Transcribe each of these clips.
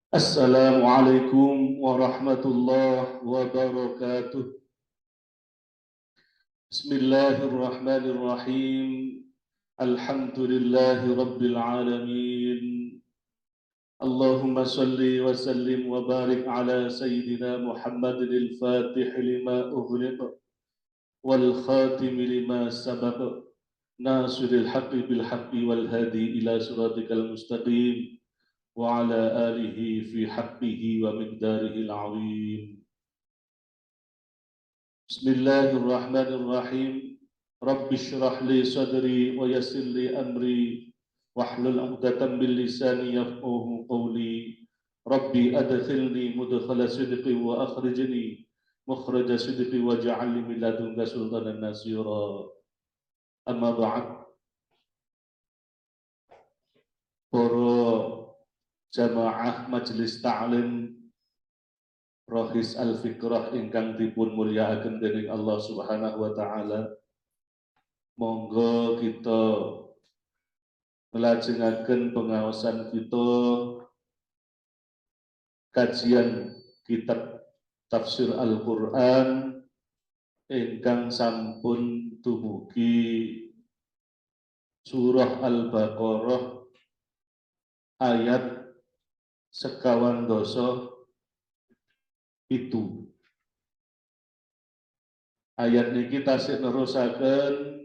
Assalamualaikum warahmatullahi wabarakatuh. Bismillahirrahmanirrahim. Alhamdulillahi rabbil alamin. Allahumma salli wa sallim wa barik ala sayyidina Muhammadin al-fatih lima ughliq wal khatim lima sabaq nasiril haqqi bil haqqi wal hadi ila siratikal mustaqim wa ala alihi fi haqqihi wa miqdarihi al-azim. Bismillahirrahmanirrahim. Rabbi syrah li sadri wa yassir li amri wahlul 'uqdatam min lisani yafqahu qawli. Rabbi adkhilni mudkhala sidqi wa akhrijni mukhraja sidqi waj'al li min ladunka sultanan nasira. Amma ba'd. Para jamaah majelis ta'lim Rohis Al-Fikrah ingkang dipun mulyakaken dening Allah Subhanahu wa taala. Monggo kita nglajengaken pengaosan kita kajian kitab tafsir Al-Qur'an ingkang sampun dumugi surah Al-Baqarah ayat 52. Ayat niki tasih nerusaken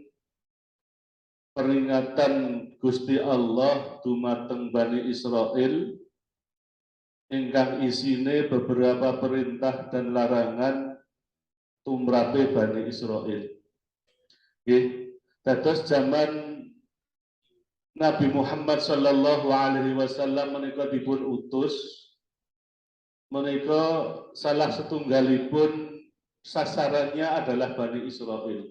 peringatan Gusti Allah dumateng Bani Israel ingkang isine beberapa perintah dan larangan tumrape Bani Israel. Nggih, dados zaman Nabi Muhammad sallallahu alaihi wasallam menika dipun utus, menika salah setunggalipun sasarannya adalah Bani Israel.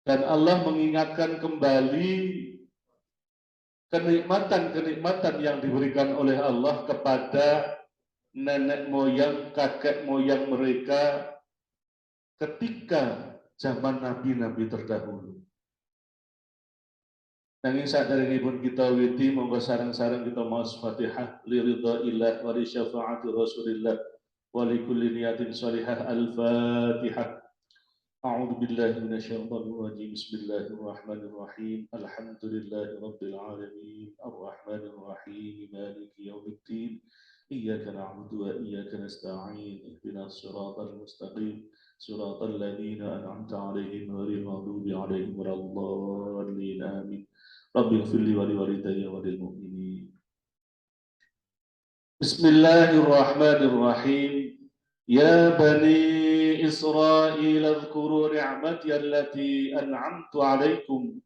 Dan Allah mengingatkan kembali kenikmatan-kenikmatan yang diberikan oleh Allah kepada nenek moyang, kakek moyang mereka ketika zaman nabi-nabi terdahulu. Nanging saderengipun kita witi, monggo sareng-sareng kita maos Fatihah li ridhaillah wa li syafaati Rasulillah wa li kulli niyatin shalihah. Al-Fatihah. A'udzu billahi minasyaitonir rajim. Bismillahirrahmanirrahim. Alhamdulillahi rabbil alamin. Arrahmanir rahim. Maliki yaumiddin. Iyyaka na'budu wa iyyaka nasta'in. Ihdinas siratal mustaqim. Siratal ladzina an'amta 'alaihim ghairil maghdubi 'alaihim waladdallin. Amin. Rabbi ighfirli wa liwalidayya wa lil mu'minin. Bismillahirrahmanirrahim. Ya bani Israil adhkuru ni'mati allati an'amtu 'alaikum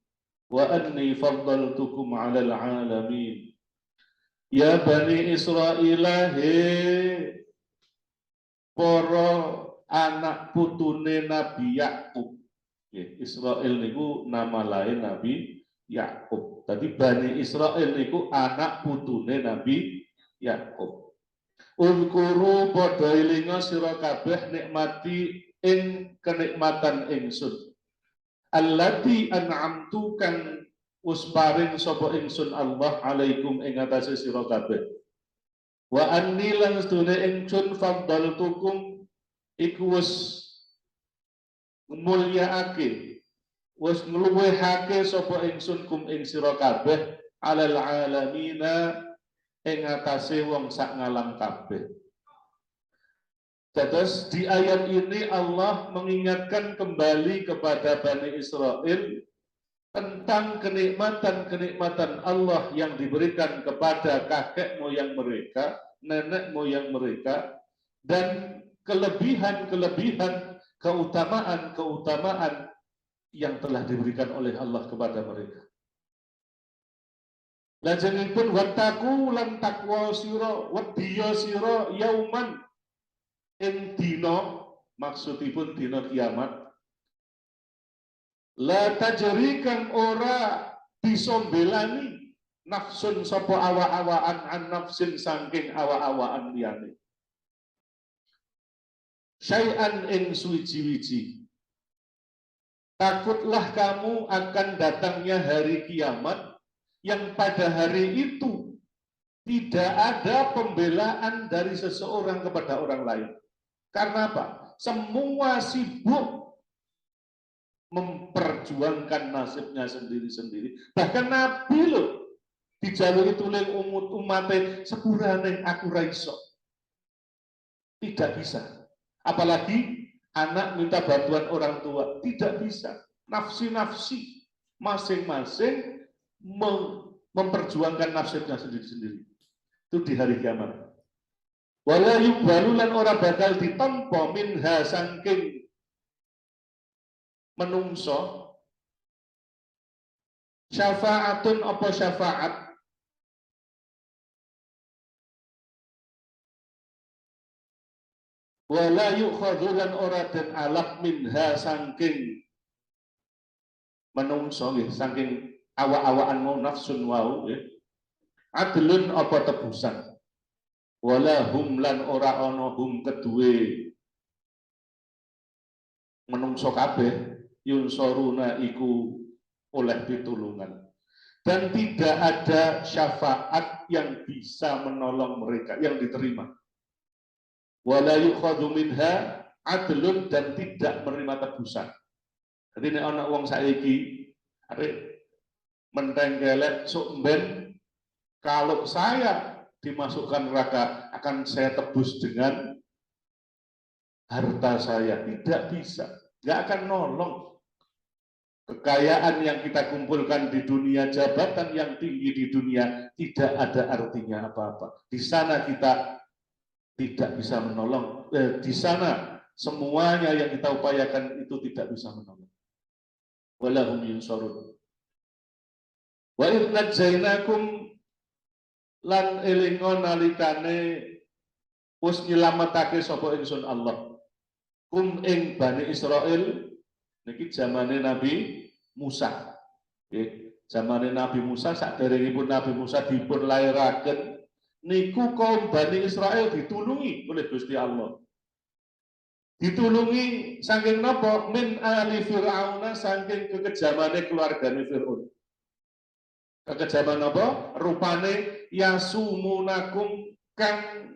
wa anni faddaltukum 'alal 'alamin. Ya bani Israil, he para anak putune Nabi Yakub. Israel niku nama lain Nabi Yakub. Tadi Bani Israel niku anak putune Nabi Yakub. Uzkuru padha elinga sira kabeh nikmati ing kenikmatan ingsun. Allati an'amtu kang wis paring sapa ingsun Allah alaikum ing atase sira kabeh. Wa anni lan sedune ingsun faddaltukum iku wis mulyaake, wis ngluwihake sapa ingsun kum ing sira kabeh alal alamina ing atase wong sak ngalam kabeh. Terus di ayat ini Allah mengingatkan kembali kepada Bani Israel tentang kenikmatan-kenikmatan Allah yang diberikan kepada kakek moyang mereka, nenek moyang mereka, dan kelebihan-kelebihan, keutamaan-keutamaan yang telah diberikan oleh Allah kepada mereka. Lajengipun wattaku lan takwa sira wedya sira yauman ing dina, maksudipun dina kiamat, la tajri kang ora bisa mbelani nafsun sapa awa-awaan an nafsin saking awa-awaan liyane. Syai'an ing suwiji-wiji. Takutlah kamu akan datangnya hari kiamat yang pada hari itu Tidak ada pembelaan dari seseorang kepada orang lain. Karena apa? Semua sibuk memperjuangkan nasibnya sendiri-sendiri. Bahkan Nabi loh dijalui tuling umatnya sepurane aku raiso. Tidak bisa. Apalagi anak minta bantuan orang tua. Tidak bisa. Nafsi-nafsi masing-masing memperjuangkan nasibnya sendiri-sendiri. Itu di hari kiamat. Wala yubalu lan ora bakal ditampa minha saking menungso syafaatun apa syafaat wala yukhadhu lan ora den alaf minha saking menungso nggih saking awak-awakan mau nafsun wau nggih adlun apa tebusan wala hum lan ora ana hum kedue menungso kabeh yunsoruna iku oleh pitulungan dan tidak ada syafaat yang bisa menolong mereka yang diterima wala yukhadhu minha adlun dan tidak menerima tebusan. Jadi nek ana wong saiki arek mentenggelek sok mben kalau saya dimasukkan neraka akan saya tebus dengan harta saya. Tidak bisa, nggak akan nolong. Kekayaan yang kita kumpulkan di dunia, jabatan yang tinggi di dunia tidak ada artinya apa-apa. Di sana kita tidak bisa menolong. Di sana semuanya yang kita upayakan itu tidak bisa menolong. Walahum yunsarun. Wa idh najjainakum lan elingo nalikane wis nyelametake sapa ingsun Allah. Kum ing Bani Israil niki zamane Nabi Musa. Zamane Nabi Musa saderengipun Nabi Musa dipun lairaken niku kaum Bani Israel ditulungi oleh Gusti Allah. Ditulungi saking napa? Min ali Fir'auna saking kekejamane keluargane Fir'aun. Kekejaman apa? Rupane yasumunakum kang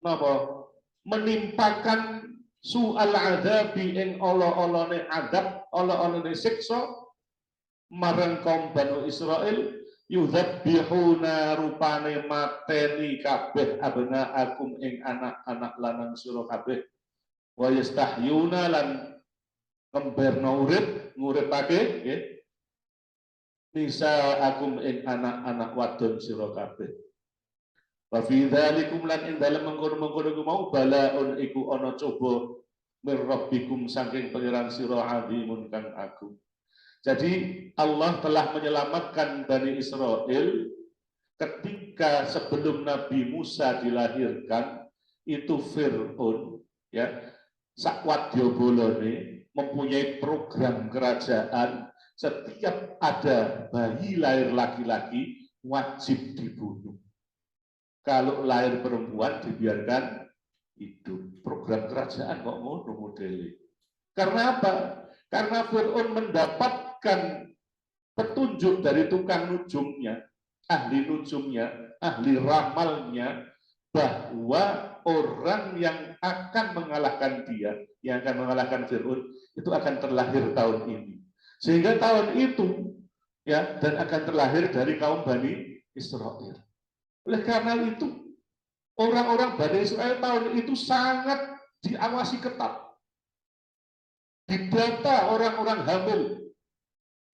napa? Menimpakan su'al adabi ing ala-alane adab, ala-alane siksa marang kaum Bani Israil yudzabbihuna rupane mateni kabeh abnaakum ing anak-anak lanang sira kabeh wa yastahyuna lan kemberno urip nguripake nggih nisa akum ing anak-anak wadon sira kabeh wa fi dzalikum lan ing dalem mengkono-mengkono iku mau balaun iku ana coba mir rabbikum saking pangeran sira azimun kang agung. Jadi Allah telah menyelamatkan Bani Israel ketika sebelum Nabi Musa dilahirkan itu Fir'aun ya sakwadyabolone mempunyai program kerajaan setiap ada bayi lahir laki-laki wajib dibunuh. Kalau lahir perempuan dibiarkan hidup. Program kerajaan kok ngono modelnya. Karena apa? Karena Fir'aun mendapatkan petunjuk dari tukang nujumnya, ahli nujumnya, ahli ramalnya, bahwa orang yang akan mengalahkan dia, yang akan mengalahkan Fir'aun, itu akan terlahir tahun ini. Sehingga tahun itu, ya, dan akan terlahir dari kaum Bani Israel. Oleh karena itu, orang-orang Bani Israel tahun itu sangat diawasi ketat. Didata orang-orang hamil.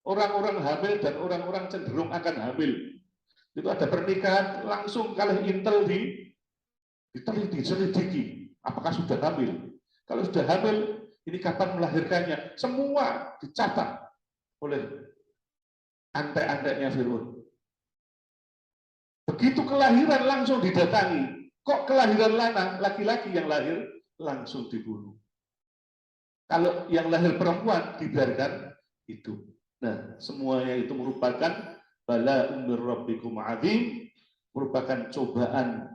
Orang-orang hamil dan orang-orang cenderung akan hamil. Itu ada pernikahan langsung kalau intel diteliti, selidiki. Apakah sudah hamil? Kalau sudah hamil, ini kapan melahirkannya? Semua dicatat oleh antek-anteknya Fir'aun. Begitu kelahiran langsung didatangi. Kok kelahiran laki-laki yang lahir langsung dibunuh. Kalau yang lahir perempuan dibiarkan hidup. Nah, semuanya itu merupakan bala umir rabbikum azim, merupakan cobaan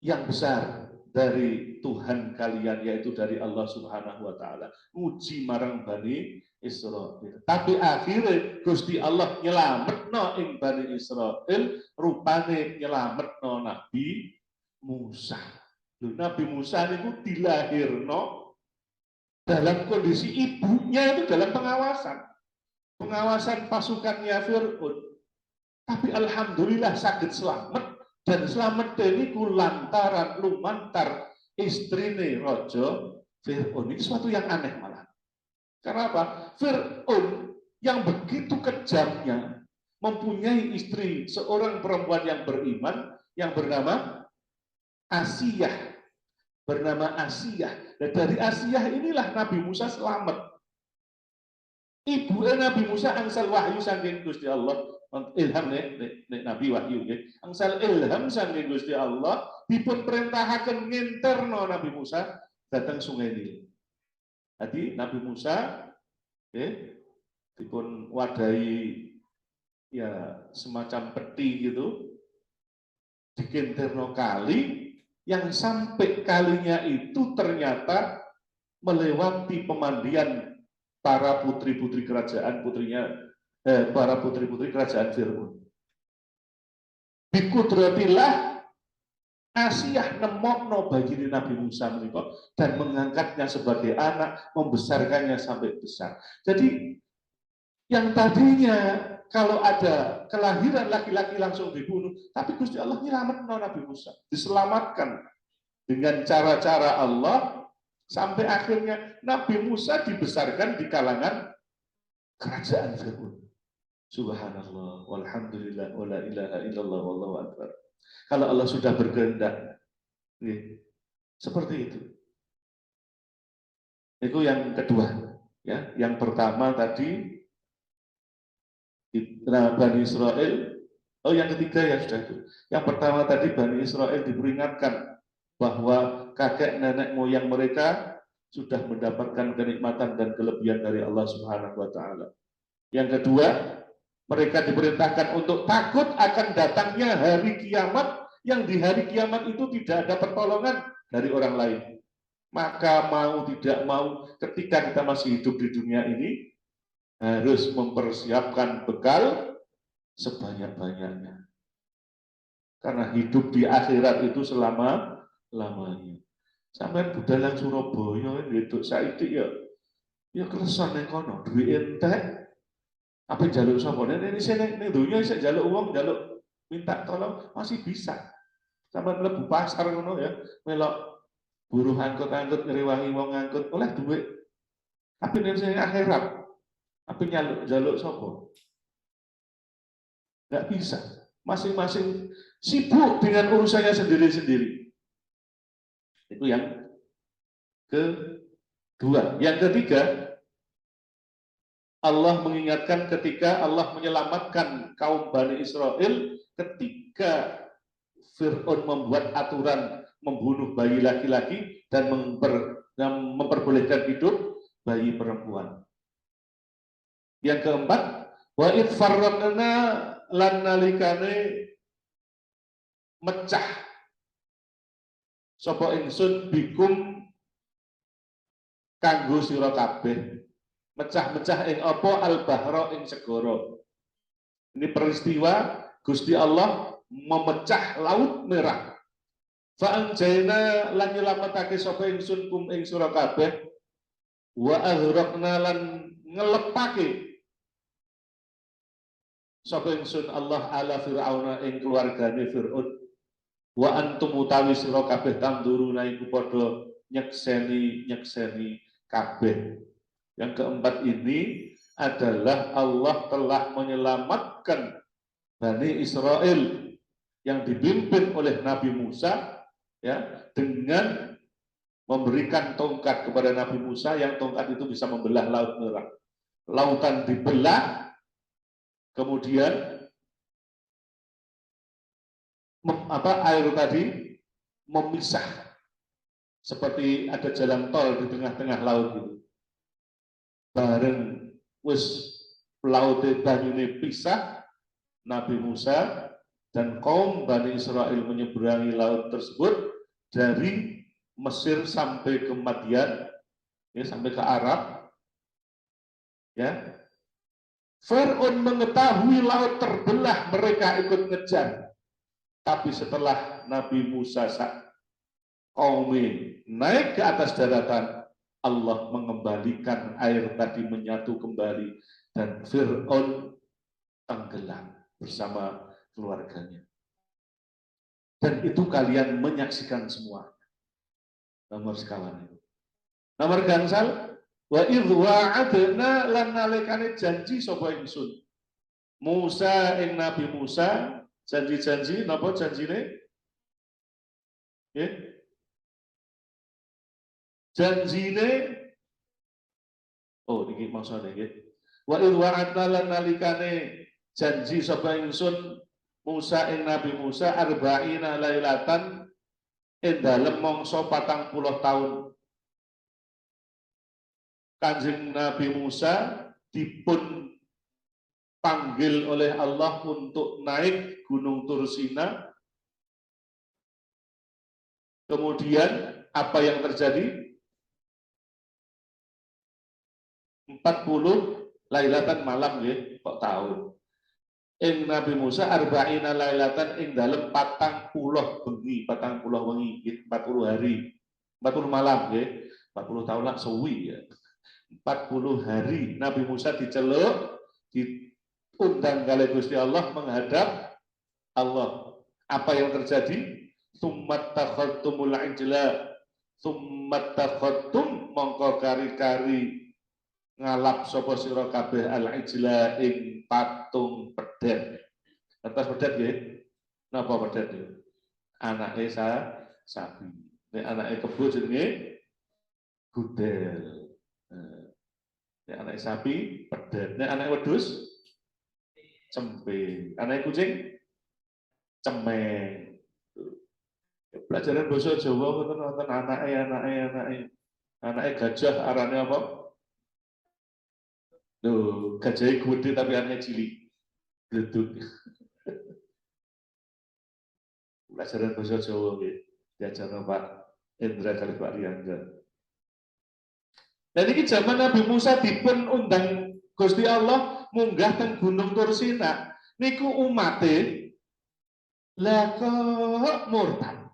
yang besar dari Tuhan kalian, yaitu dari Allah Subhanahu wa taala. Nguji marang Bani Israil. Tapi akhirnya Gusti Allah nyelametno ing Bani Israil, rupane nyelametno Nabi Musa. Nabi Musa niku dilahirno dalam kondisi ibunya itu dalam pengawasan pasukannya Fir'aun. Tapi alhamdulillah sakit selamat, dan selamat ini lantaran lumantar istrine Raja Fir'aun. Ini suatu yang aneh malah. Karena apa? Fir'aun yang begitu kejamnya mempunyai istri seorang perempuan yang beriman yang bernama Asiyah. Dan dari Asiyah inilah Nabi Musa selamat. Ibu Nabi Musa angsal wahyu saking Gusti Allah, ilham nek Nabi wahyu nggih. Angsal ilham saking Gusti Allah dipun perintahaken nginterno Nabi Musa datang Sungai Nil. Jadi Nabi Musa dipun wadahi ya semacam peti gitu, dikinterno kali yang sampai kalinya itu ternyata melewati pemandian para putri-putri kerajaan kerajaan Fir'aun. Bikudratillah Asiyah nemokno bagi Nabi Musa menika dan mengangkatnya sebagai anak, membesarkannya sampai besar. Jadi yang tadinya kalau ada kelahiran laki-laki langsung dibunuh, tapi Gusti Allah nyelametno Nabi Musa, diselamatkan dengan cara-cara Allah sampai akhirnya Nabi Musa dibesarkan di kalangan kerajaan Fir'aun. Subhanallah, walhamdulillah, wala ilaha illallah, wallahu akbar. Kalau Allah sudah berkehendak, seperti itu. Itu yang kedua. Ya, yang pertama tadi Bani Israil. Oh, yang ketiga ya sudah itu. Yang pertama tadi Bani Israil diperingatkan bahwa kakek nenek moyang mereka sudah mendapatkan kenikmatan dan kelebihan dari Allah Subhanahu wa taala. Yang kedua, mereka diperintahkan untuk takut akan datangnya hari kiamat, yang di hari kiamat itu tidak ada pertolongan dari orang lain. Maka mau tidak mau, ketika kita masih hidup di dunia ini, harus mempersiapkan bekal sebanyak-banyaknya. Karena hidup di akhirat itu selama-lamanya. Sampai budalang Surabaya itu saiki ya keresan ning kono, duwe entek. Apa jaluk sapa? Ini sing ning donya isih jaluk uang, jaluk minta tolong masih bisa. Sampai mlebu pasar ngono ya, melok buruh angkut-angkut ngrewangi wong angkut oleh duit. Tapi ning sing akhirat apa jaluk sopo? Nggak bisa. Masing-masing sibuk dengan urusannya sendiri-sendiri. Itu yang kedua. Yang ketiga, Allah mengingatkan ketika Allah menyelamatkan kaum Bani Israil ketika Fir'aun membuat aturan membunuh bayi laki-laki dan memperbolehkan hidup bayi perempuan. Yang keempat, wa id farraqna lan nalikane mecah sapa ingsun bikum kanggo sira kabeh. Mecah-mecah ing apa al-bahra ing segara. Ini peristiwa Gusti Allah memecah laut merah. Fa anjayna lan nyelametake sapa ingsun kum ing sira kabeh wa aghraqna lan ngelepake sapa ingsun Allah ala Fir'auna ing keluargane Fir'aun wa antum utawi sira kabeh tanduruna iku padha nyekseni kabeh. Yang keempat ini adalah Allah telah menyelamatkan Bani Israil yang dipimpin oleh Nabi Musa ya dengan memberikan tongkat kepada Nabi Musa yang tongkat itu bisa membelah Laut Merah. Lautan dibelah, kemudian air tadi memisah seperti ada jalan tol di tengah-tengah laut gitu. Bareng wis laut banyune pisah, Nabi Musa dan kaum Bani Israil menyeberangi laut tersebut dari Mesir sampai ke Madian, ya, sampai ke Arab, ya. Fir'aun mengetahui laut terbelah, mereka ikut ngejar. Tapi setelah Nabi Musa kaumin naik ke atas daratan, Allah mengembalikan air tadi menyatu kembali dan Fir'aun tenggelam bersama keluarganya. Dan itu kalian menyaksikan semua. Nomor sekawan itu. Nomor gangsal, wa idh wa'adna lan nalikane janji sapa ingsun. Musa ing Nabi Musa, janji-janji napa janjine? Nggih. Janjine oh niki maksudnya nggih. Wa idh wa'adna lan nalikane janji sapa ingsun Musa ing Nabi Musa arba'ina lailatan ing dalem mangsa 40 tahun. Kanjeng Nabi Musa dipun panggil oleh Allah untuk naik Gunung Tursina. Kemudian apa yang terjadi? 40 lailatan malam ya, kok tahu. Ing Nabi Musa arba'ina lailatan ing dalem 40 bengi, 40 wengi, 40 hari, 40 malam ya. 40 tahun lah suwi ya. 40 hari Nabi Musa diceluk, diundang kali Gusti Allah menghadap Allah. Apa yang terjadi? Tsummat takhadtumul ijla, tsummat takhadtum mongko kari-kari ngalap sapa sira kabeh al ijla ing patung pedet. Atas pedet nggih. Napa pedet niku? Anake sapi. Nek anake kebo jenenge gudel. Nek anak sapi pedet, nek anak wedhus cempe, anak kucing cemeng. Pelajaran bahasa Jawa wonten anake gajah arane apa? Lho, gajah gede tapi anake cilik. Gleduk. Pelajaran bahasa Jawa nggih, diajarno Pak Indra kali Pak Riyanda. Dan ini zaman Nabi Musa dipun undang Gusti Allah munggah teng Gunung Tursina. Niku umate lah kok murtad.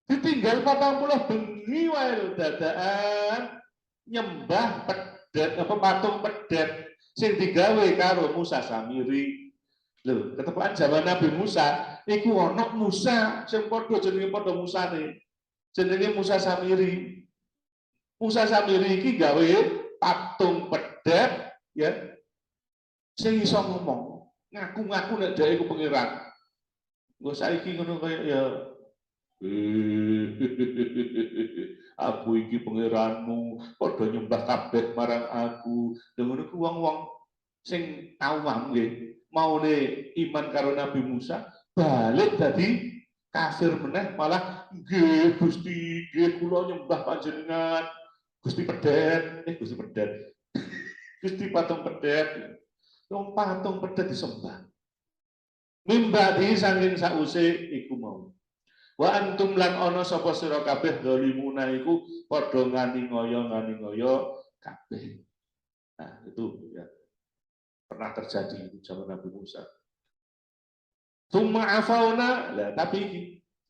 Ditinggal 40 bengi wae dadaan nyembah pedet apa patung pedet sing digawe karo Musa Samiri. Lho, ketepuan zaman Nabi Musa iku ana Musa sing padha jenenge padha Musane. Jenenge Musa Samiri. Musa Samiri iki gawe patung pedet ya sing iso ngomong, ngaku-ngaku nek dhek iku pangeran. Nggo saiki ngono kaya ya aku iki pangeranmu, padha nyembah kabeh marang aku. Lha ngono ku wong-wong sing awam nggih, maune iman karo Nabi Musa, balik dadi kafir meneh malah nggih Gusti, nggih kula nyembah panjenengan. Gusti pedet, Gusti pedet. Gusti patung pedet. Wong patung pedet disembah. Mimbadi saking sause iku mau. Wa antum lan ana sapa sira kabeh zalimuna iku padha ngani-ngoyo kabeh. Nah, itu ya pernah terjadi di zaman Nabi Musa. Tsumma afauna, lah tapi iki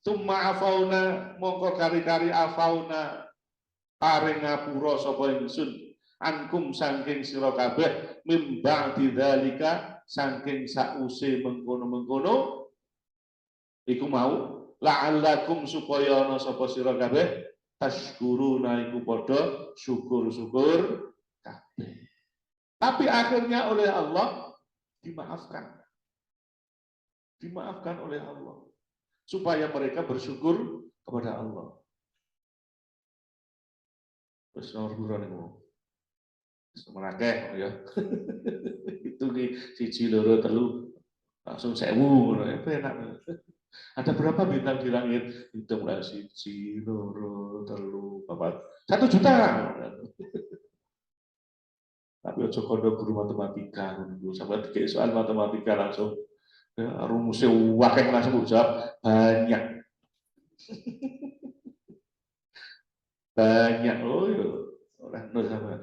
tsumma afauna mongko kari-kari afauna paring ngapura sapa ingsun ankum saking sira kabeh mim ba'di dzalika saking sause mengkono-mengkono iku mau la'allakum supaya ana sapa sira kabeh tashkuruna iku padha syukur-syukur kabeh. Tapi akhirnya oleh Allah dimaafkan. Dimaafkan oleh Allah supaya mereka bersyukur kepada Allah. Terus nomor dua nih mau, semenakeh ya. Itu nih siji loro telu langsung 1000, enak. Ada berapa bintang di langit? Hitung lah siji loro telu papat 1 juta. Tapi ojo kondo guru matematika, sampai 3 soal matematika langsung ya, rumusnya wakil langsung jawab banyak. banyak oleh nur sama.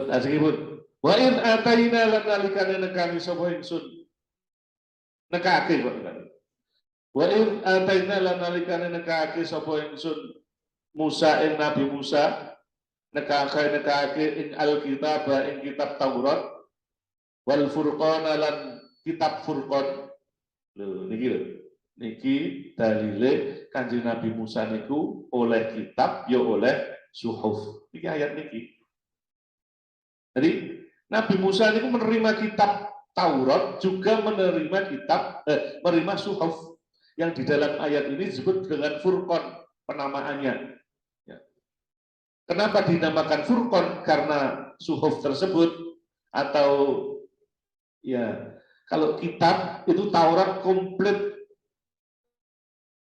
Asingipun wa in ataina lan nalikane nekani sapa ingsun nekake kok nekani. Wa in ataina lan nalikane nekake sapa ingsun Musa ing Nabi Musa nekake ing Alkitab ing kitab Taurat wal Furqan lan kitab Furqan. Lho niki lho. Niki dalile Kanjeng Nabi Musa niku oleh kitab ya oleh suhuf. Niki ayat niki. Jadi Nabi Musa niku menerima kitab Taurat juga menerima suhuf yang di dalam ayat ini disebut dengan Furqan penamaannya. Ya. Kenapa dinamakan Furqan? Karena suhuf tersebut atau ya kalau kitab itu Taurat komplit.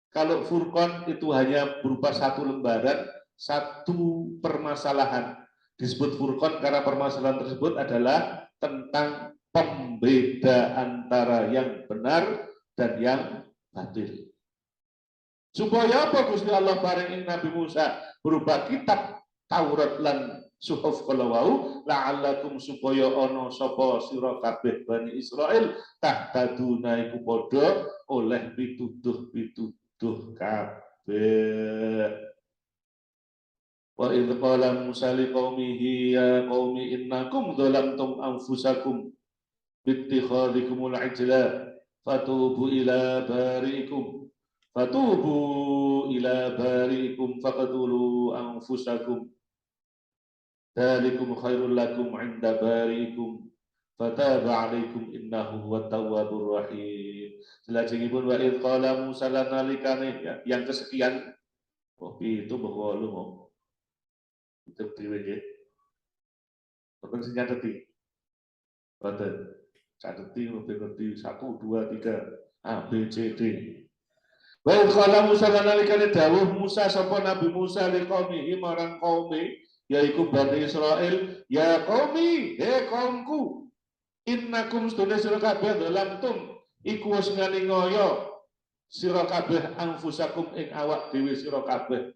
Kalau Furqan itu hanya berupa satu lembaran, satu permasalahan. Disebut Furqan karena permasalahan tersebut adalah tentang pembeda antara yang benar dan yang batil. Supaya apa Gusti Allah paring Nabi Musa berupa kitab Taurat lan suhuf kalawau la'allakum supaya ana sapa sira kabeh Bani Israil tahtaduna iku padha oleh pituduh kabeh. Wa idz qala Musa liqaumihi ya qaumi innakum dhalamtum anfusakum bittikhadhikumul ijla fatubu ila bari'ikum faqtulu anfusakum dzalikum khairul lakum 'inda bari'ikum fataba 'alaikum innahu huwat tawwabur rahim. Selajengipun wa idz qala Musa lanalikane yang kesekian itu bahwa lu mau itu dhewe nggih. Terus sing nyateti. Boten. Cateti ngerti 1 2 3 A B C D. Wa qala Musa nalikane dawuh Musa sapa Nabi Musa liqaumihi marang kaume yaiku Bani Israil, ya qaumi, he kaumku, innakum sedune sira kabeh dalamtum iku wis ngoyo sira kabeh anfusakum ing awak dhewe sira kabeh.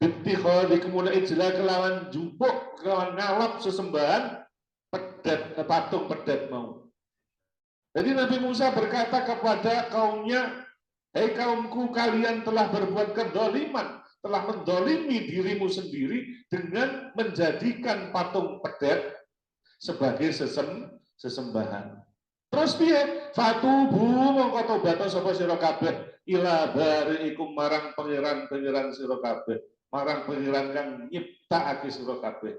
Bittikhadhikum ijla kelawan jupuk kelawan ngalap sesembahan patung pedet mau. Jadi Nabi Musa berkata kepada kaumnya, hei kaumku, kalian telah berbuat kedoliman, telah mendolimi dirimu sendiri dengan menjadikan patung pedet sebagai sesembahan. Terus piye? Fatubu mongko tobat sapa sira kabeh ila bariikum marang pangeran-pangeran sira kabeh. Marang pangeran kang nyiptakake sira kabeh.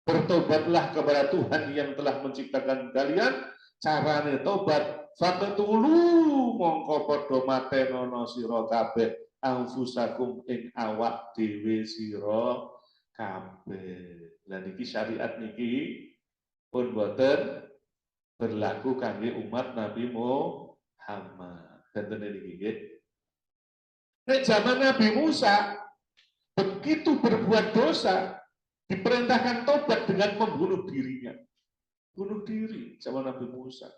Bertobatlah kepada Tuhan yang telah menciptakan kalian. Carane tobat fatutulu mongko padha matenono sira kabeh anfusakum ing awak dhewe sira kabeh. Lah niki syariat niki pun boten berlaku kangge umat Nabi Muhammad. Danten niki nggih. Nek zaman Nabi Musa begitu berbuat dosa, diperintahkan tobat dengan membunuh dirinya. Bunuh diri sama Nabi Musa.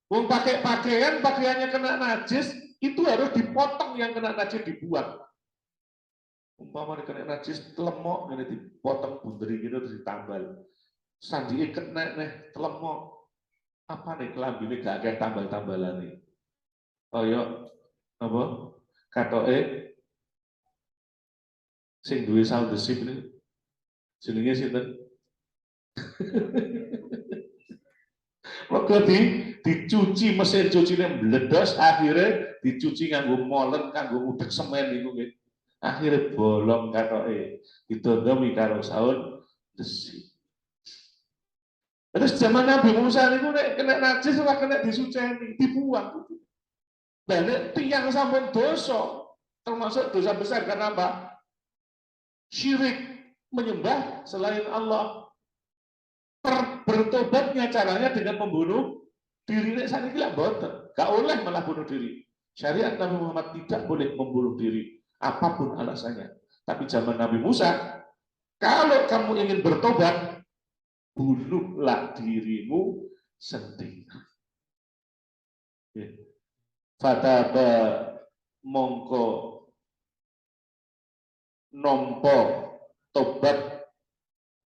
Wong pakai pakaiannya kena najis, itu harus dipotong, yang kena najis dibuang. Umpama kena najis telemok, ini dipotong bunderi gitu terus ditambal. Sandi kena nih telemok. Apa nih kelambine gak kayak tambal-tambalan nih. Oh yo, apa? Katoke sing duwe sound desip ini jenenge sinten? Mergo dicuci mesin cucine meledos, akhirnya dicuci nganggo molen, nganggo ngudek semen niku nggih. Akhirnya bolong katoke. Ditondomi karo saun besi. Terus zaman Nabi Musa niku nek kena najis ora kena disuceni, dibuang. Dan tiang sampun dosa, termasuk dosa besar karena apa? Syirik, menyembah selain Allah. Bertobatnya caranya dengan membunuh diri. Nek sakniki lak mboten, gak oleh malah bunuh diri. Syariat Nabi Muhammad tidak boleh membunuh diri, apapun alasannya. Tapi zaman Nabi Musa, kalau kamu ingin bertobat, bunuhlah dirimu sendiri. Fataba mongko nampa tobat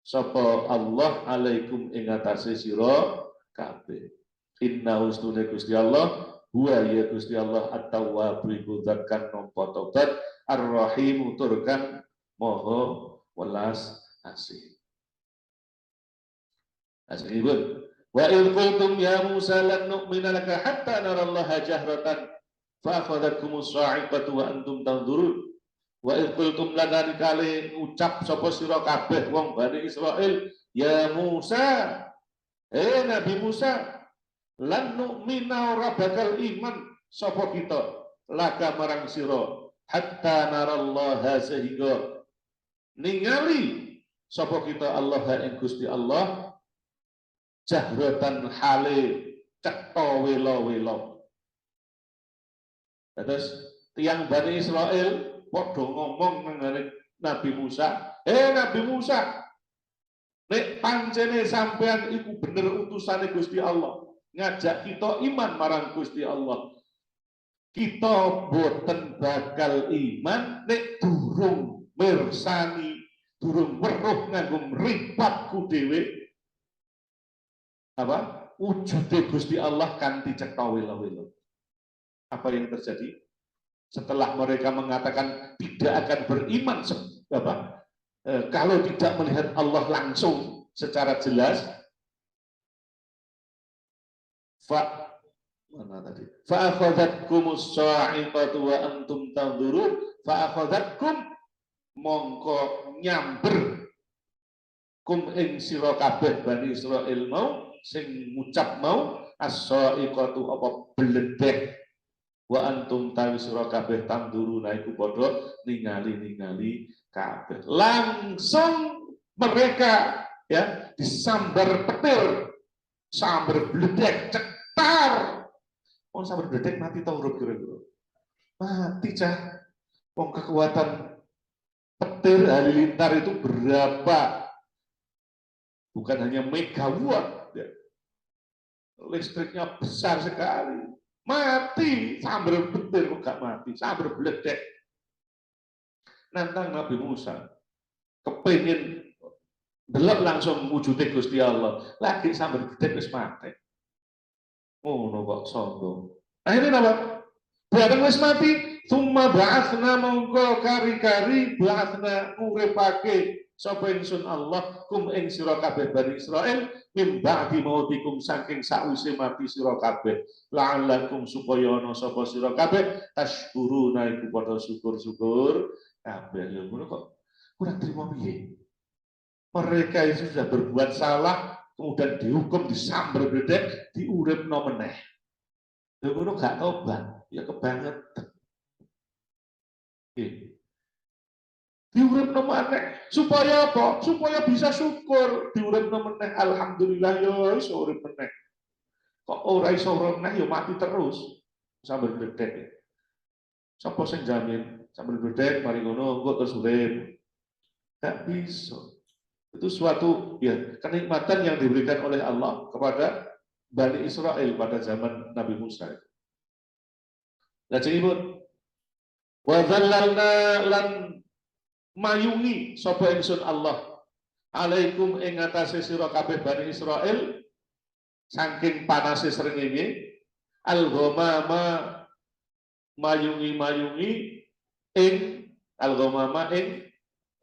sapa Allah alaikum ing atase sira kabeh. Inna ustune Gusti Allah huwa ya Gusti Allah at-tawwab iku zat kang nampa tobat ar-rahim turkan moho welas asih. Asihipun wa idh qultum ya Musa lan nu'mina laka hatta narallaha jahratan fa akhadhatkumus sa'iqatu wa antum tanzurun. Wa idh qultum lan kali ucap sapa sira kabeh wong Bani Israil ya Musa Nabi Musa lan nu'mina ora bakal iman sapa kita laka marang sira hatta narallaha sehingga ningali sapa kita Allah ing Gusti Allah jahratan hale cetha wela-wela. Terus tiang Bani Israel padha ngomong nang Nabi Musa, Nabi Musa, nek pancene sampean iku bener utusane Gusti Allah, ngajak kita iman marang Gusti Allah. Kita boten bakal iman nek durung mirsani, durung weruh nganggo mripatku dhewe apa wujude Gusti Allah kanthi cetha wela-wela. Apa yang terjadi setelah mereka mengatakan tidak akan beriman kalau tidak melihat Allah langsung secara jelas? Mana tadi? Fa akhadhatkumus sa'iqatu wa antum tanzurun. Fa akhadhatkum mongko nyamber kum ing sira kabeh Bani Israil mau sing ngucap mau as-sa'iqatu apa bledek wa antum tawi sira kabeh tanzuruna iku padha ningali kabeh. Langsung mereka ya disambar petir, sambar bledek cetar. Wong sambar bledek mati ta urip kira-kira? Mati cah. Wong kekuatan petir halilintar itu berapa? Bukan hanya megawatt, ya. Listriknya besar sekali. Mati, sambar petir kok gak mati, sambar bledek. Nantang Nabi Musa, kepingin delok langsung wujudnya Gusti Allah, lagi sambar bledek wis mati. Oh, kok sombong. Akhirnya apa? Bareng wis mati, summa ba'atsna mongko kari-kari ba'atsna uripake sapa ingsun Allah kum ing sira kabeh Bani Israil mim ba'di mautikum saking sakwise mati sira kabeh la'allakum supaya ana sapa sira kabeh tashkuruna iku padha syukur-syukur kabeh. Lha ngono kok kurang terima piye? Mereka itu sudah berbuat salah kemudian dihukum disambar bledek diuripno meneh. Lha ngono gak tobat ya kebangetan. Diuripno maneh supaya apa? Supaya bisa syukur. Diuripno meneh alhamdulillah ya iso urip meneh. Kok ora iso urip meneh ya mati terus. Sambil bledek. Sapa sing jamin sambil bledek mari ngono engko terus urip? Gak bisa. Itu suatu ya kenikmatan yang diberikan oleh Allah kepada Bani Israel pada zaman Nabi Musa. Lajengipun wa dzallalna lan mayungi sapa ingsun Allah alaikum ing atase sira kabeh Bani Israil saking panase srengenge al-ghamama mayungi ing al-ghamama ing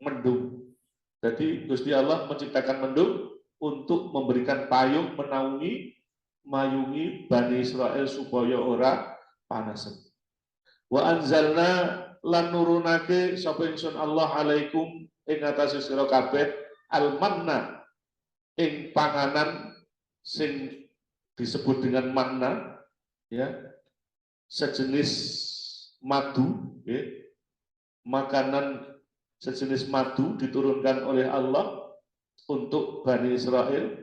mendung. Jadi Gusti Allah menciptakan mendung untuk memberikan payung mayungi Bani Israil supaya ora panasen. Wa anzalna lan nurunake sapa ingsun Allah alaikum ing atase sira kabeh al-manna ing panganan sing disebut dengan manna ya sejenis madu ya. Makanan sejenis madu diturunkan oleh Allah untuk Bani Israil.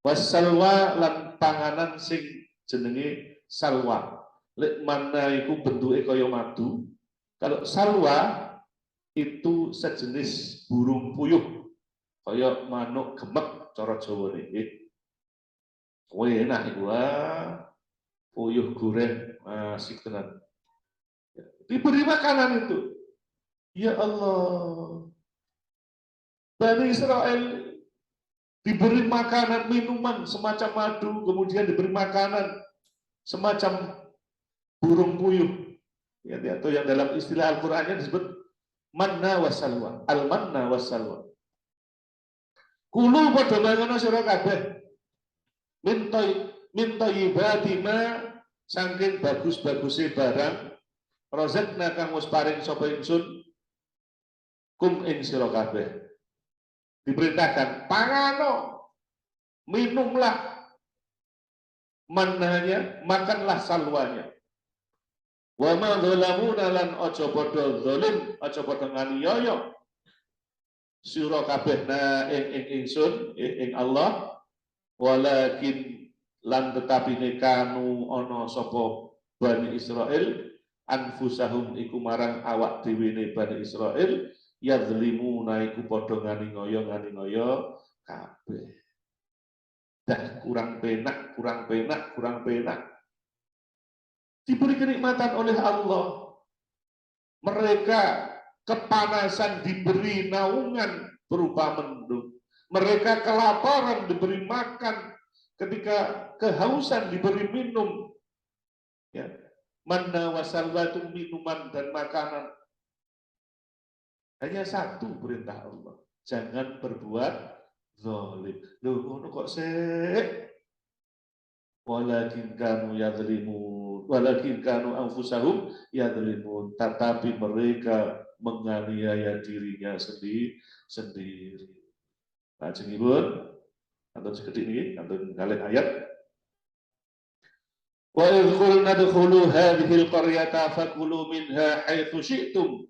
Wasalwa lan panganan sing jenenge salwa. Lek mana iku bentuke kaya madu. Kalau salwa itu sejenis burung puyuh kaya manuk gemek cara Jawane nggih. Kowe enak iku puyuh goreng asik tenan. Diberi makanan itu. Ya Allah, Bani Israel diberi makanan, minuman semacam madu, kemudian diberi makanan semacam burung puyuh. Ya, atau yang dalam istilah Al-Qur'annya disebut manna wasalwa, al-manna wasalwa. Kulu padha mangono sira kabeh min thayyibati ma saking bagus-baguse barang rozakna kang wis paring sapa ingsun kum ing sira kabeh. Diperintahkan pangano, minumlah manhanya, makanlah salwanya. Wa ma dhalamuna lan aja padha zalim, aja padha nganiaya sira kabeh na ing ingsun ing Allah, walakin lan tetapine kanu ana sapa Bani Israil anfusahum iku marang awak dhewe Bani Israil yadzlimuna iku padha ngani-ngoyo kabeh. Dah kurang penak. Diberi kenikmatan oleh Allah. Mereka kepanasan diberi naungan berupa mendung. Mereka kelaparan diberi makan. Ketika kehausan diberi minum. Ya. Manna wasalwatu minuman dan makanan. Hanya satu perintah Allah. Jangan berbuat zalim. Loh, ngono kok sik? Walakin kanu yadzlimun, walakin kanu anfusahum yadzlimun, tetapi mereka menganiaya dirinya sendiri. Lajengipun atau sekedhik niki kantun kalih ayat. Wa idh qulna dkhulu hadhihi al-qaryata fakulu minha haitsu syi'tum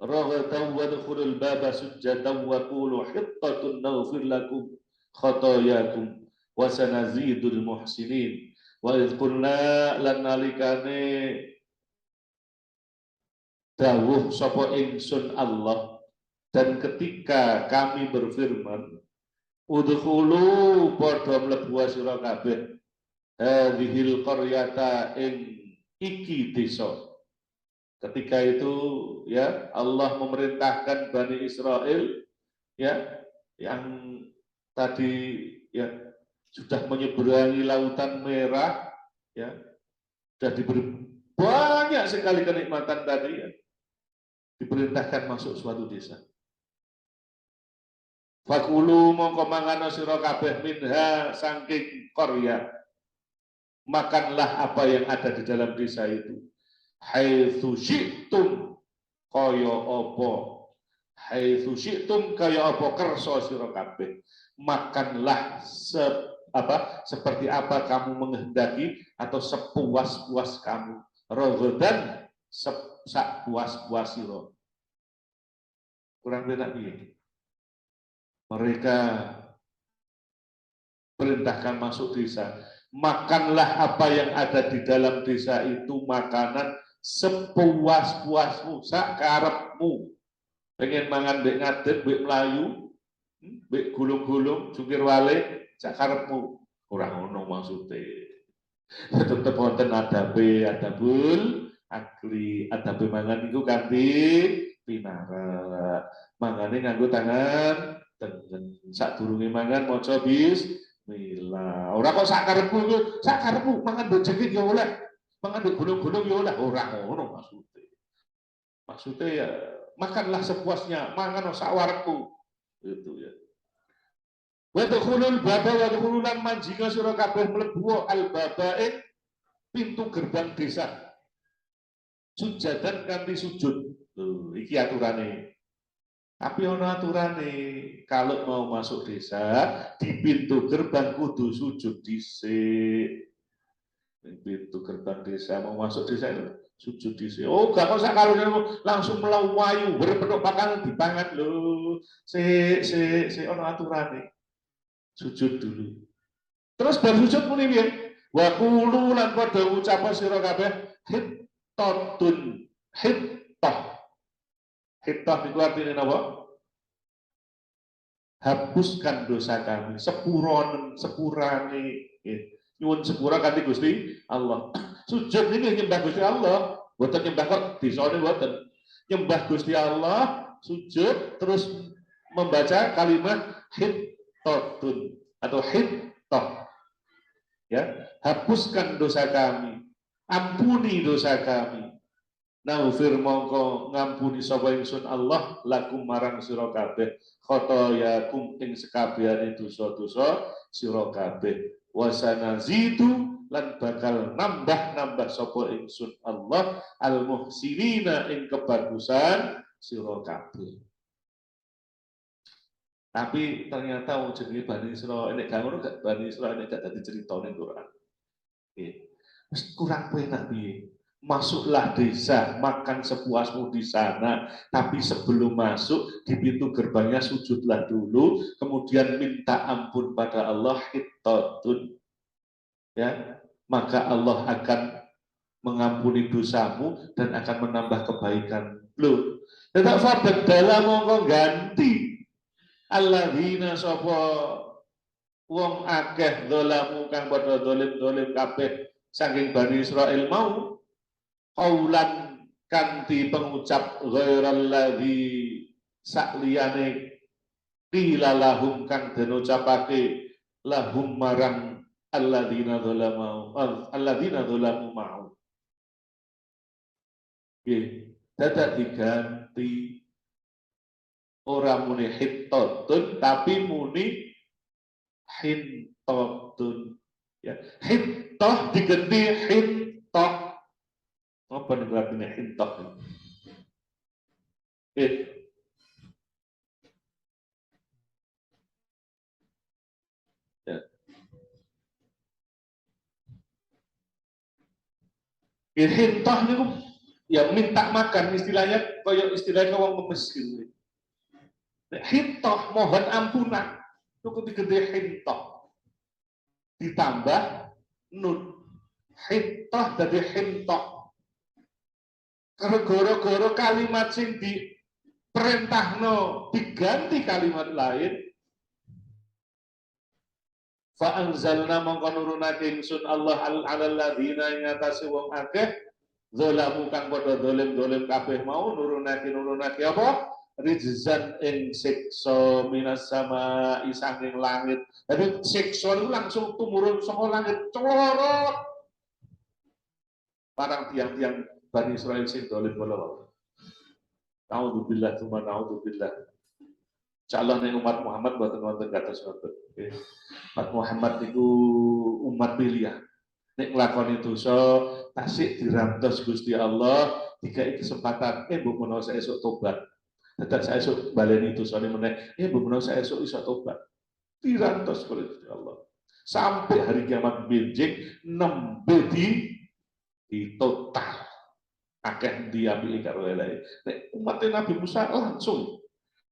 raghatan wadkhulul baba sujjatan wa qulu hittatun naghfir lakum khatayakum wa sanazidul muhsinin. Wa idh qulna lan nalikane dawuh sapa ingsun Allah, dan ketika kami berfirman udkhulu padha mlebu sira kabeh hadhil qaryata ing iki desa. Ketika itu ya Allah memerintahkan Bani Israel ya yang tadi ya sudah menyeberangi lautan merah ya sudah diberi banyak sekali kenikmatan tadi ya, diperintahkan masuk suatu desa. Fakulu mongko mangano sira kabeh minha saking qarya, makanlah apa yang ada di dalam desa itu. Haitsu syi'tum kaya apa, haitsu syi'tum kaya apa kersa sira kabeh. Makanlah seperti apa kamu menghendaki atau sepuas-puas kamu. Raghadan sak puas-puas sira. Kurang penak piye? Mereka perintahkan masuk desa. Makanlah apa yang ada di dalam desa itu, makanan sepuas-puasmu, sakarepmu. Pengen mangan mbek ngadeg, mbek melayu, mbek gulung-gulung, jungkir walik, sakarepmu. Kurang ono maksudnya. Tetep wonten adabe, adabul akli, adabe mangan iku kanthi pinara. Mangane nganggo tangan tengen. Sadurunge mangan maca bismillah. Ora kok sakarepmu mangan bojengit ya oleh. Mangan gulung-gulung ya oleh, ora ngono maksudnya. Maksudnya ya makanlah sepuasnya, mangan sawarepku. Itu ya. Wa dukhulul baba wa dukhululan manjika sira kabeh mlebu al-baba pintu gerbang desa. Sujadan kanthi sujud. Loh, iki aturane. Tapi ono aturane, kalau mau masuk desa di pintu gerbang kudu sujud dhisik. Pintu gerbang desa mau masuk desa itu sujud dhisik. Oh, gak kok sak kalune langsung melawayu berpenduk pakan dipangan lho. Se ono aturane. Sujud dulu. Terus bar sujud muni piye? Wa qulu lan padha ngucap sira kabeh hittatun. Hittah itu artinya apa? Hapuskan dosa kami, sepurane. Nyuwun sepura kanthi Gusti Allah. Sujud ini nyembah Gusti Allah, boten nyembah kok disane boten. nyembah Gusti Allah, sujud, terus membaca kalimat hittotun atau hittoh. Ya, hapuskan dosa kami, ampuni dosa kami. Naufir mongko ngampuni sapa ingsun Allah lakum marang sira kabeh khotoyakum ing sekabehane dosa-dosa sira kabeh wasanazidu lan bakal nambah sapa ingsun Allah al muhsinina ing kebagusan sira kabeh. Tapi ternyata wong jenenge Bani Israil nek gak ngono gak Bani Israil nek gak dadi crita ning Quran. Nggih. Wis kurang penak piye? Masuklah desa, makan sepuasmu di sana. Tapi sebelum masuk, di pintu gerbangnya sujudlah dulu, kemudian minta ampun pada Allah, hittatun. Ya, maka Allah akan mengampuni dosamu dan akan menambah kebaikan. Loh, tetap fadat dalam mongko ganti. Alladzina sapa wong akeh dolamu kang padha dolim kabeh saking Bani Israil mau qaulan kanthi pengucap ghairal ladzi sakliyane qila lahum kang den ucapake lahum marang alladzina dzalamu mau nggih dadak diganti ora muni hittatun tapi muni hintotun ya hittah diganti hintah. Apa nih artinya hintah? Ya. Hintah niku ya minta makan istilahnya koyo istilahnya wong miskin. Hintah mohon ampunan itu diganti hintah ditambah nun hintah dari hintah. Gara-gara kalimat sing diperintahno diganti kalimat lain fa anzalna mongko nurunake ingsun Allah alal ladzina ing atase wong akeh zalamu kang padha dolim kabeh mau nurunake apa rizzan ing siksa minas sama isanging langit. Jadi siksa itu langsung tumurun saka langit celorot parang tiang-tiang Bani Israil sing dolim kala. Naudzubillah tsumma naudzubillah. Calon yang umat Muhammad boten wonten kados ngoten. Umat Muhammad itu umat pilihan. Nek nglakoni dosa tasik dirantos Gusti Allah, dikai kesempatan mbok menawa esuk tobat. Dadak saesuk baleni dosane meneh, mbok menawa saesuk iso tobat. Dirantos oleh Gusti Allah. Sampai hari kiamat benjing nembe di total. Akeh diambil karo elek. Nek umat Nabi Musa langsung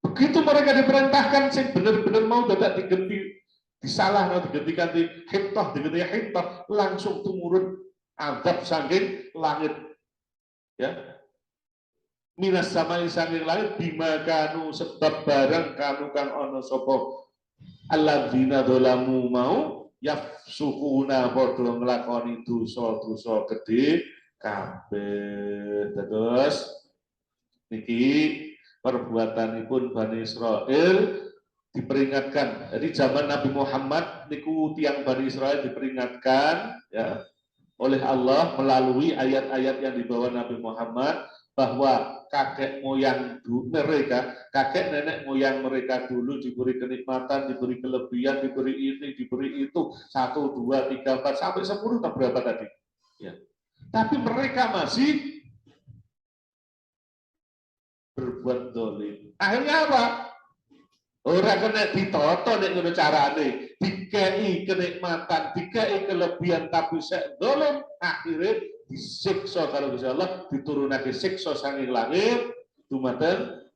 begitu mereka diperintahkan sing bener-bener mau dadak diganti disalah diganti ganti hintah diganti hintah langsung tumurun azab saking langit ya minas samai saking langit bimakanu sebab barang kanu kang ana sapa alladzina dzalamu mau yafsuhuna padha nglakoni dosa-dosa gedhe kabeh. Terus niki perbuatanipun Bani Israil diperingatkan. Jadi zaman Nabi Muhammad niku tiang Bani Israil diperingatkan ya oleh Allah melalui ayat-ayat yang dibawa Nabi Muhammad bahwa kakek moyang mereka, kakek nenek moyang mereka dulu diberi kenikmatan, diberi kelebihan, diberi ini, diberi itu 1, 2, 3, 4 sampai 10 tak berapa tadi? Ya. Tapi mereka masih berbuat dolim. Akhirnya apa? Orang kena ditoto nek ngono carane, dikei kenikmatan, dikei kelebihan tapi sek dolim, akhirnya disiksa kalau Gusti Allah, diturunake siksa saking langit dumateng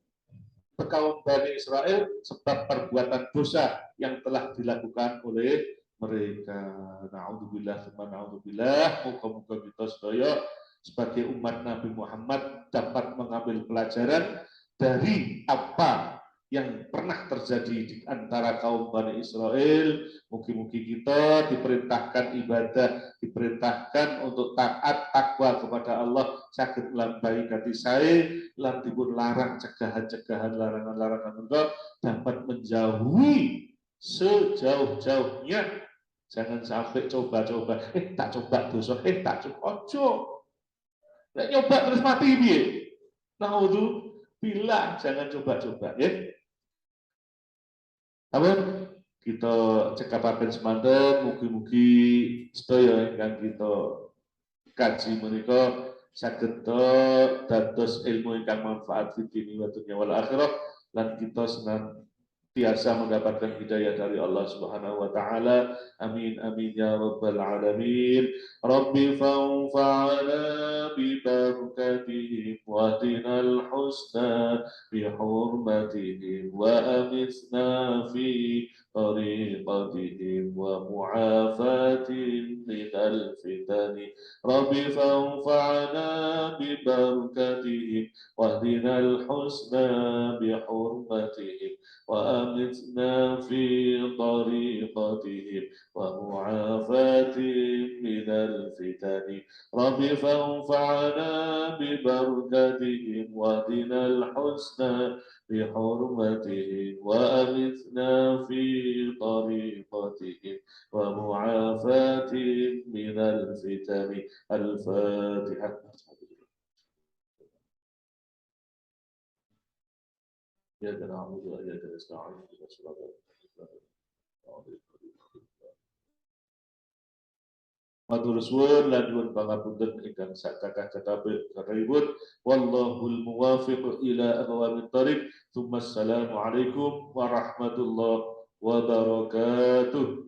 kaum Bani Israil sebab perbuatan dosa yang telah dilakukan oleh mereka. Naudzubillah, naudzubillah. Muga-muga kita sedaya sebagai umat Nabi Muhammad dapat mengambil pelajaran dari apa yang pernah terjadi di antara kaum Bani Israel. Mugi-mugi kita diperintahkan ibadah, diperintahkan untuk taat takwa kepada Allah, saged nglampahi kati sae lan dipun larang cegahan-cegahan, larangan-larangan menika dapat menjauhi sejauh-jauhnya. Jangan sampai coba-coba, tak coba dosa, tak coba ojo. Nek nyoba terus mati piye? Naudzubillah, jangan coba-coba ya. Apa? Kita cekapaken semanten, mugi-mugi sedaya ingkang kita kaji menika saged dados ilmu ingkang manfaat fid dini wa dunya wal akhirah, lan kita senantiasa mendapatkan hidayah dari Allah Subhanahu wa taala. Amin amin ya rabbal alamin. Rabbi fanfa'na bi barakatihim wa dinal husna bi hurmatihim wa amitna fi طريقتهم ومعافاتهم من الفتن رب فانفعنا ببركتهم واهدنا الحسنى بحرمتهم وأمتنا في طريقتهم ومعافاتهم من الفتن رب فانفعنا ببركتهم واهدنا الحسنى بحرمتهم وأمتنا في طريقتهم ومعافاتهم من الفتن. الفاتحة. إياك نعبد وإياك نستعين اهدنا الصراط المستقيم. Matur suwun lan nyuwun pangapunten ingkang sakatah-katahipun. Wallahul muwaffiq ila aqwamit thoriq. Assalamualaikum warahmatullahi wabarakatuh.